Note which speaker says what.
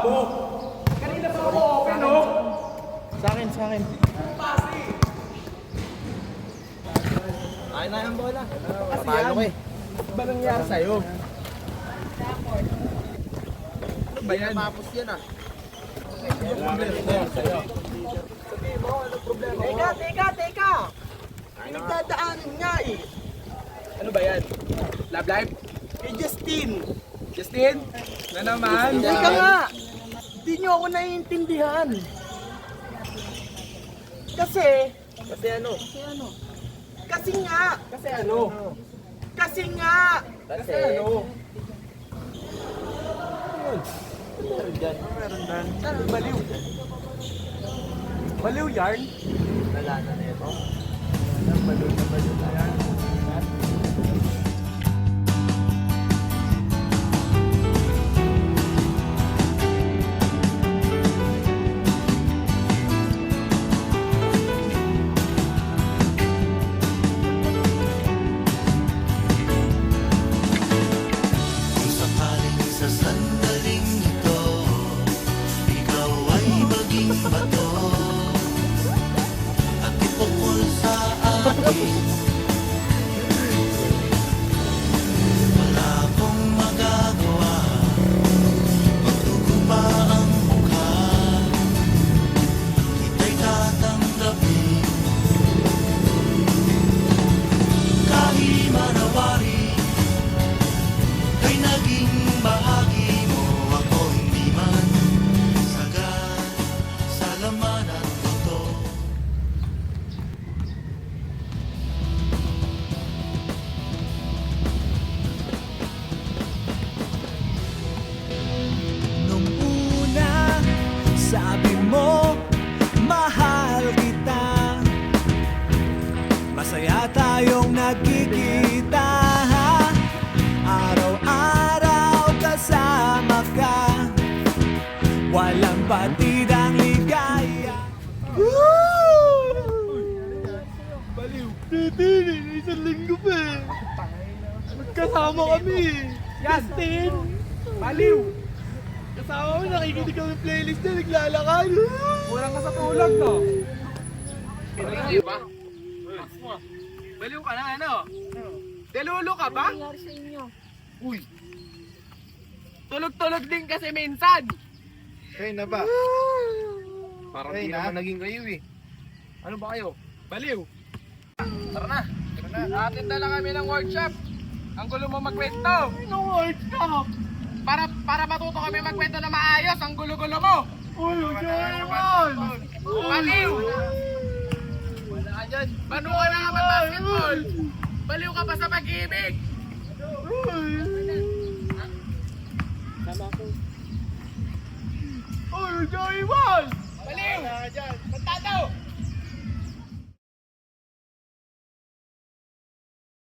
Speaker 1: mo. Kanina pa ako open, no?
Speaker 2: Sa akin.
Speaker 1: Pasi.
Speaker 2: Ay na yung bola.
Speaker 1: Kasi
Speaker 2: Paano
Speaker 1: yan.
Speaker 2: ko eh?
Speaker 1: Ba nangyari sa'yo? Ano ba yan?
Speaker 2: Tapos yan ah.
Speaker 1: Ano problema sa'yo? Sabihin mo, ano problema mo?
Speaker 3: Teka! Pinagdadaanan nga eh.
Speaker 1: Ano ba yan? Love life?
Speaker 3: Kay Justin.
Speaker 1: Justin? Na naman?
Speaker 3: Teka nga! Hindi nyo ako naiintindihan. Kasi
Speaker 1: ano?
Speaker 3: Kasi nga!
Speaker 1: Kasi ano?
Speaker 3: Kasi nga!
Speaker 1: Kasi ano?
Speaker 2: Meron dyan.
Speaker 1: Baliw. Baliw yarn?
Speaker 2: Wala na ito.
Speaker 1: Baliw na yan.
Speaker 4: Kung sakaling sa sandaling ito, ikaw ay maging bato at ipukol sa akin. Wala akong magagawa, magdugo pa ang mukha, kita'y tatanggapin. Kahimanawari kay naging bahagi mo, ako hindi man sagad sa laman at totoo.
Speaker 5: Nung una, sabi mo, mahal kita. Masaya tayong nagkikita. Araw-araw kasama ka. Walang batidang ligaya.
Speaker 1: Baliw.
Speaker 5: Isang linggo pa eh. Magkasama kami.
Speaker 1: Justin! Baliw!
Speaker 5: Kasama mo, nakikinig kami playlist na naglalakad.
Speaker 1: Kulang ka sa tulog, no? Baliw ba? Baliw ka na, ano? Delulo ka ba?
Speaker 6: Ano nangyari sa inyo?
Speaker 1: Uy! Tulog-tulog din kasi minsan!
Speaker 2: Kayo na ba?
Speaker 1: Parang
Speaker 2: Kayo
Speaker 1: di
Speaker 2: na?
Speaker 1: naman naging kayo eh. Ano ba kayo? Baliw! Tara na! Atin na lang kami ng workshop! Ang gulo mo magkwento!
Speaker 5: Anong workshop?
Speaker 1: Para matuto kami magkwento na maayos! Ang gulo-gulo mo!
Speaker 5: Uy, huwag ka naman.
Speaker 1: Baliw! Wala ka dyan! Bano ka na naman basketball! Baliw ka pa sa pag-ibig!
Speaker 5: Uy, Joey Wall!
Speaker 1: Baliw! Magtataw!